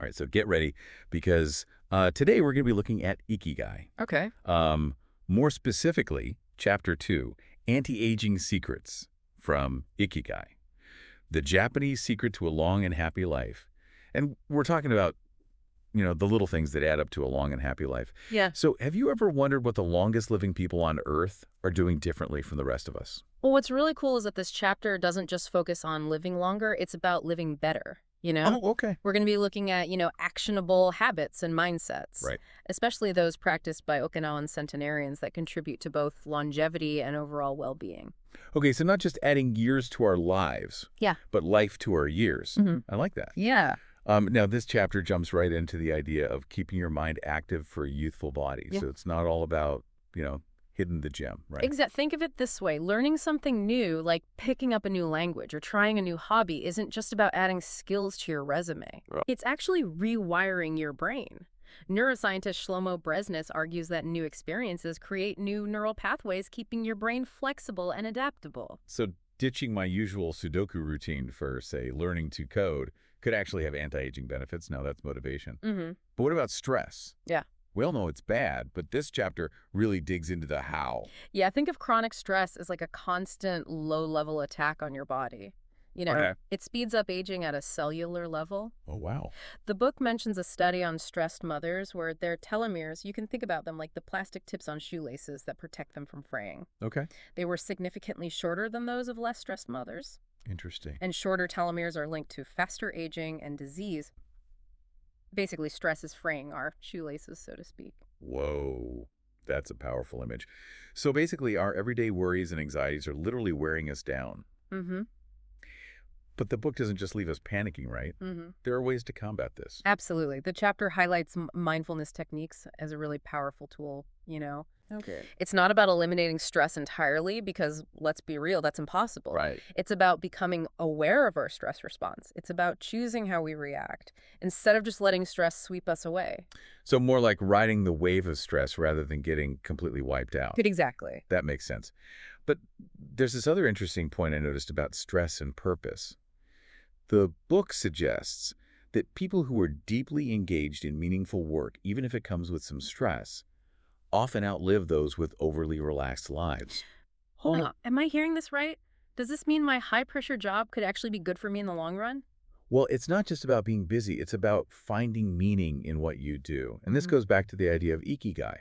All right, so get ready because today we're going to be looking at Ikigai. Okay. More specifically, Chapter 2, Anti-Aging Secrets from Ikigai, the Japanese secret to a long and happy life. And we're talking about, the little things that add up to a long and happy life. Yeah. So have you ever wondered what the longest living people on Earth are doing differently from the rest of us? Well, what's really cool is that this chapter doesn't just focus on living longer, it's about living better, you know? Oh, okay. We're going to be looking at, actionable habits and mindsets, Right. especially those practiced by Okinawan centenarians that contribute to both longevity and overall well-being. Okay, so not just adding years to our lives, Yeah. but life to our years. I like that. Yeah. Now, this chapter jumps right into the idea of keeping your mind active for a youthful body. Yeah. So it's not all about, hitting the gym, right? Think of it this way. Learning something new, like picking up a new language or trying a new hobby, isn't just about adding skills to your resume. Right. It's actually rewiring your brain. Neuroscientist Shlomo Bresnitz argues that new experiences create new neural pathways, keeping your brain flexible and adaptable. So ditching my usual Sudoku routine for, say, learning to code could actually have anti-aging benefits. Now, that's motivation. But what about stress? Yeah. We all know it's bad, but this chapter really digs into the how. Yeah, think of chronic stress as like a constant low-level attack on your body. Okay. It speeds up aging at a cellular level. Oh, wow. The book mentions a study on stressed mothers where their telomeres, you can think about them like the plastic tips on shoelaces that protect them from fraying. Okay. They were significantly shorter than those of less stressed mothers. Interesting. And shorter telomeres are linked to faster aging and disease. Basically, stress is fraying our shoelaces, so to speak. Whoa. That's a powerful image. So basically, our everyday worries and anxieties are literally wearing us down. But the book doesn't just leave us panicking, right? There are ways to combat this. Absolutely. The chapter highlights mindfulness techniques as a really powerful tool, Okay. It's not about eliminating stress entirely because, let's be real, that's impossible. Right. It's about becoming aware of our stress response. It's about choosing how we react instead of just letting stress sweep us away. So more like riding the wave of stress rather than getting completely wiped out. Exactly. That makes sense. But there's this other interesting point I noticed about stress and purpose. The book suggests that people who are deeply engaged in meaningful work, even if it comes with some stress, often outlive those with overly relaxed lives. Hold on. Am I hearing this right? Does this mean my high-pressure job could actually be good for me in the long run? Well, it's not just about being busy. It's about finding meaning in what you do. And this goes back to the idea of Ikigai.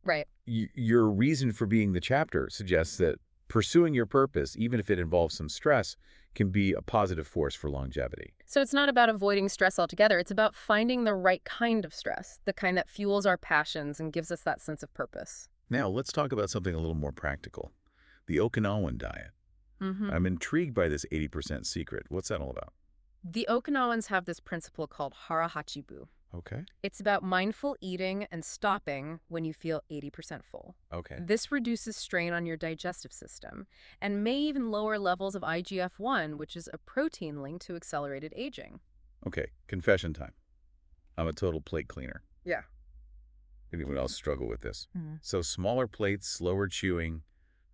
Right. Your reason for being the chapter suggests that pursuing your purpose, even if it involves some stress, can be a positive force for longevity. So it's not about avoiding stress altogether. It's about finding the right kind of stress, the kind that fuels our passions and gives us that sense of purpose. Now, let's talk about something a little more practical. The Okinawan diet. I'm intrigued by this 80% secret. What's that all about? The Okinawans have this principle called hara hachibu. Okay. It's about mindful eating and stopping when you feel 80% full. Okay. This reduces strain on your digestive system and may even lower levels of IGF-1, which is a protein linked to accelerated aging. Okay. Confession time. I'm a total plate cleaner. Yeah. Anyone else struggle with this? So smaller plates, slower chewing,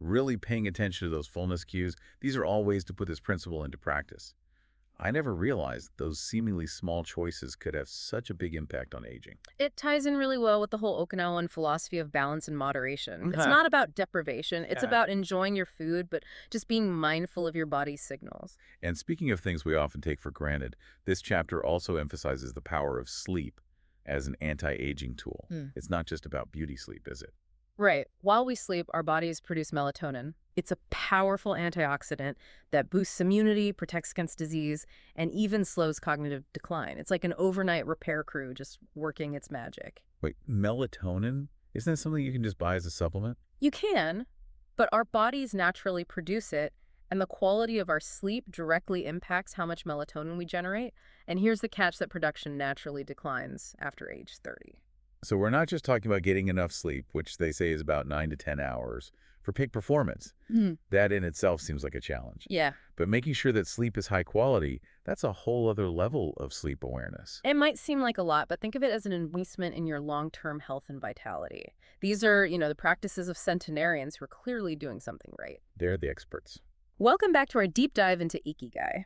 really paying attention to those fullness cues. These are all ways to put this principle into practice. I never realized those seemingly small choices could have such a big impact on aging. It ties in really well with the whole Okinawan philosophy of balance and moderation. It's not about deprivation. It's about enjoying your food, but just being mindful of your body's signals. And speaking of things we often take for granted, this chapter also emphasizes the power of sleep as an anti-aging tool. It's not just about beauty sleep, is it? Right. While we sleep, our bodies produce melatonin. It's a powerful antioxidant that boosts immunity, protects against disease, and even slows cognitive decline. It's like an overnight repair crew just working its magic. Wait, melatonin? Isn't that something you can just buy as a supplement? You can, but our bodies naturally produce it, and the quality of our sleep directly impacts how much melatonin we generate. And here's the catch: that production naturally declines after age 30. So we're not just talking about getting enough sleep, which they say is about 9 to 10 hours, for peak performance. That in itself seems like a challenge. Yeah. But making sure that sleep is high quality, that's a whole other level of sleep awareness. It might seem like a lot, but think of it as an investment in your long-term health and vitality. These are, the practices of centenarians who are clearly doing something right. They're the experts. Welcome back to our deep dive into Ikigai.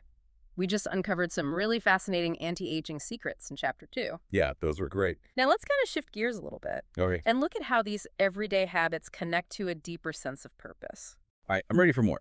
We just uncovered some really fascinating anti-aging secrets in Chapter 2. Yeah, those were great. Now let's kind of shift gears a little bit Okay. and look at how these everyday habits connect to a deeper sense of purpose. All right, I'm ready for more.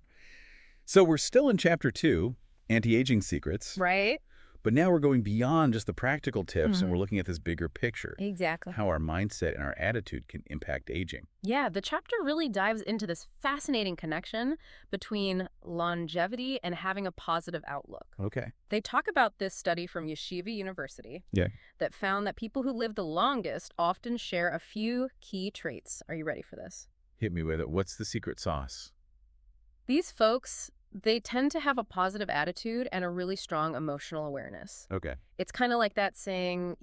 So we're still in Chapter 2, Anti-Aging Secrets, Right? but now we're going beyond just the practical tips and Mhm. we're looking at this bigger picture, Exactly. how our mindset and our attitude can impact aging. Yeah, the chapter really dives into this fascinating connection between longevity and having a positive outlook. Okay. They talk about this study from Yeshiva University Yeah. that found that people who live the longest often share a few key traits. Are you ready for this? Hit me with it. What's the secret sauce? These folks, they tend to have a positive attitude and a really strong emotional awareness. Okay. It's kind of like that saying,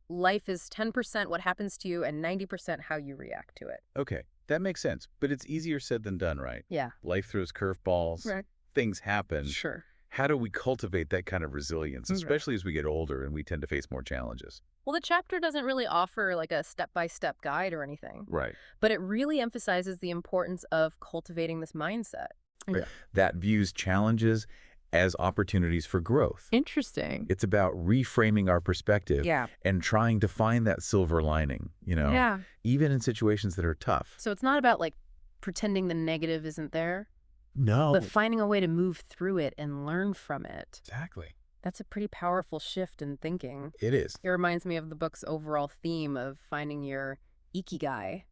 life is 10% what happens to you and 90% how you react to it. Okay. That makes sense, but it's easier said than done, right? Yeah. Life throws curveballs. Right. Things happen. Sure. How do we cultivate that kind of resilience, Right. especially as we get older and we tend to face more challenges? Well, the chapter doesn't really offer like a step-by-step guide or anything, Right. but it really emphasizes the importance of cultivating this mindset. Right. That views challenges as opportunities for growth. Interesting. It's about reframing our perspective Yeah. and trying to find that silver lining, Yeah. even in situations that are tough. So it's not about like pretending the negative isn't there, No. but finding a way to move through it and learn from it. Exactly. That's a pretty powerful shift in thinking. It is. It reminds me of the book's overall theme of finding your Ikigai,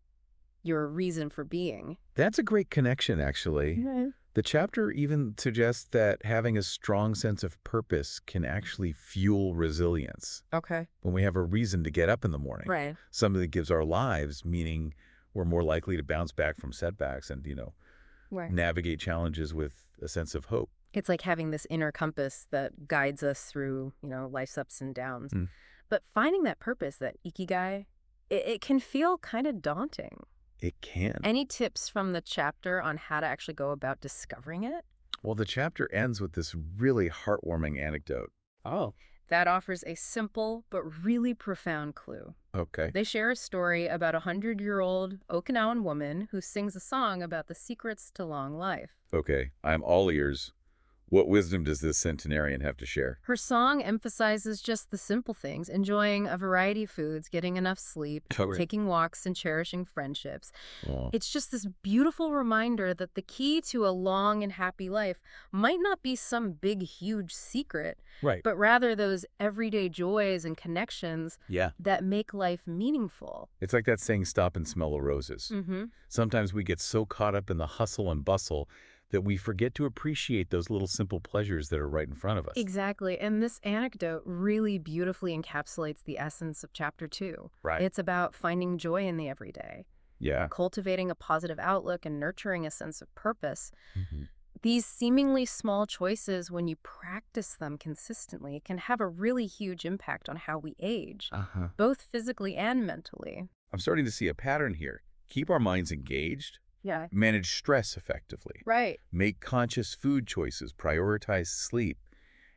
your reason for being. That's a great connection, actually. The chapter even suggests that having a strong sense of purpose can actually fuel resilience. Okay. When we have a reason to get up in the morning, Right. something that gives our lives meaning, we're more likely to bounce back from setbacks and, Right. navigate challenges with a sense of hope. It's like having this inner compass that guides us through, life's ups and downs. Mm. But finding that purpose, that Ikigai, it can feel kind of daunting. It can. Any tips from the chapter on how to actually go about discovering it? Well, the chapter ends with this really heartwarming anecdote. Oh. That offers a simple but really profound clue. Okay. They share a story about a 100-year-old Okinawan woman who sings a song about the secrets to long life. Okay. I'm all ears. What wisdom does this centenarian have to share? Her song emphasizes just the simple things, enjoying a variety of foods, getting enough sleep, taking walks, and cherishing friendships. Oh. It's just this beautiful reminder that the key to a long and happy life might not be some big, huge secret, Right. but rather those everyday joys and connections Yeah. that make life meaningful. It's like that saying, stop and smell the roses. Mm-hmm. Sometimes we get so caught up in the hustle and bustle that we forget to appreciate those little simple pleasures that are right in front of us. Exactly. And this anecdote really beautifully encapsulates the essence of Chapter 2. Right. It's about finding joy in the everyday, Yeah. cultivating a positive outlook, and nurturing a sense of purpose. Mm-hmm. These seemingly small choices, when you practice them consistently, can have a really huge impact on how we age, Uh-huh. both physically and mentally. I'm starting to see a pattern here. Keep our minds engaged, Yeah. manage stress effectively, Right. make conscious food choices, prioritize sleep,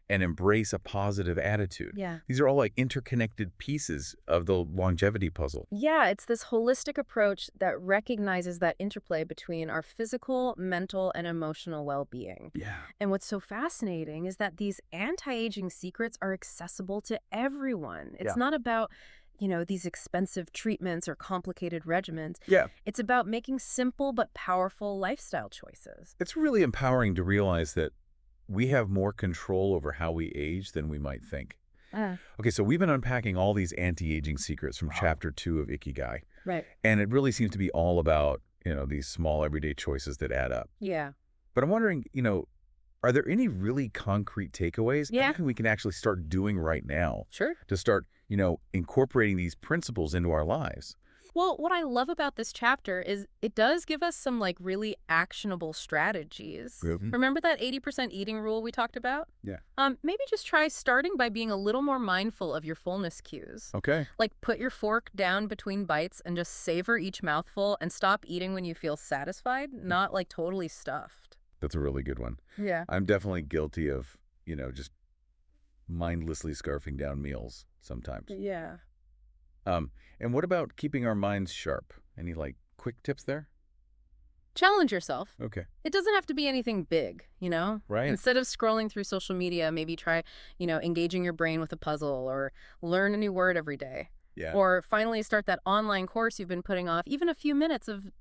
and embrace a positive attitude. Yeah. These are all like interconnected pieces of the longevity puzzle. Yeah, it's this holistic approach that recognizes that interplay between our physical, mental, and emotional well-being. Yeah. And what's so fascinating is that these anti-aging secrets are accessible to everyone. It's Yeah. not about, these expensive treatments or complicated regimens. Yeah. It's about making simple but powerful lifestyle choices. It's really empowering to realize that we have more control over how we age than we might think. Okay, so we've been unpacking all these anti-aging secrets from Chapter 2 of Ikigai. Right. And it really seems to be all about, these small everyday choices that add up. Yeah. But I'm wondering, are there any really concrete takeaways Yeah. anything we can actually start doing right now Sure. to start, incorporating these principles into our lives? Well, what I love about this chapter is it does give us some really actionable strategies. Mhm. Remember that 80% eating rule we talked about? Yeah. Maybe just try starting by being a little more mindful of your fullness cues. Okay. Like put your fork down between bites and just savor each mouthful and stop eating when you feel satisfied, not totally stuffed. That's a really good one. Yeah. I'm definitely guilty of, just mindlessly scarfing down meals sometimes. Yeah. And what about keeping our minds sharp? Any quick tips there? Challenge yourself. Okay. It doesn't have to be anything big, you know? Right. Instead of scrolling through social media, maybe try, engaging your brain with a puzzle or learn a new word every day. Yeah. Or finally start that online course you've been putting off. Even a few minutes of,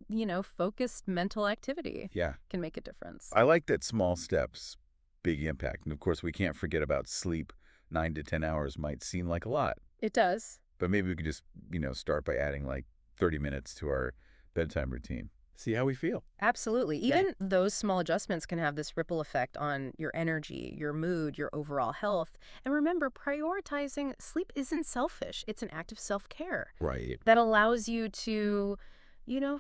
focused mental activity Yeah. can make a difference. I like that small steps, big impact. And of course, we can't forget about sleep. 9 to 10 hours might seem like a lot, It does. but maybe we could just, start by adding like 30 minutes to our bedtime routine. See how we feel. Absolutely. Yeah. Even those small adjustments can have this ripple effect on your energy, your mood, your overall health. And remember, prioritizing sleep isn't selfish. It's an act of self-care Right. that allows you to,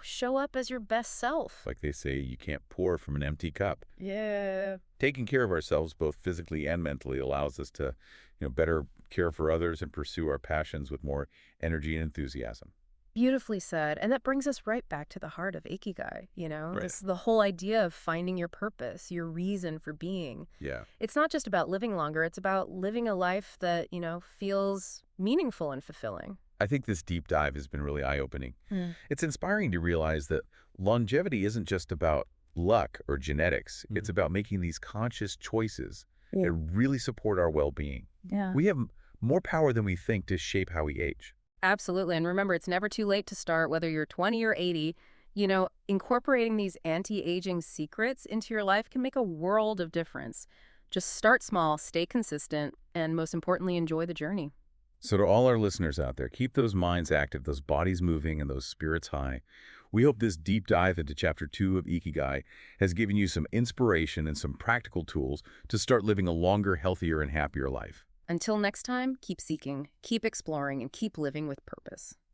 show up as your best self. Like they say, you can't pour from an empty cup. Yeah. Taking care of ourselves, both physically and mentally, allows us to, better care for others and pursue our passions with more energy and enthusiasm. Beautifully said. And that brings us right back to the heart of Ikigai, Right. This the whole idea of finding your purpose, your reason for being. Yeah. It's not just about living longer, it's about living a life that, feels meaningful and fulfilling. I think this deep dive has been really eye-opening. Hmm. It's inspiring to realize that longevity isn't just about luck or genetics. It's about making these conscious choices that really support our well-being. Yeah. We have more power than we think to shape how we age. Absolutely. And remember, it's never too late to start, whether you're 20 or 80. Incorporating these anti-aging secrets into your life can make a world of difference. Just start small, stay consistent, and most importantly, enjoy the journey. So to all our listeners out there, keep those minds active, those bodies moving, and those spirits high. We hope this deep dive into Chapter 2 of Ikigai has given you some inspiration and some practical tools to start living a longer, healthier, and happier life. Until next time, keep seeking, keep exploring, and keep living with purpose.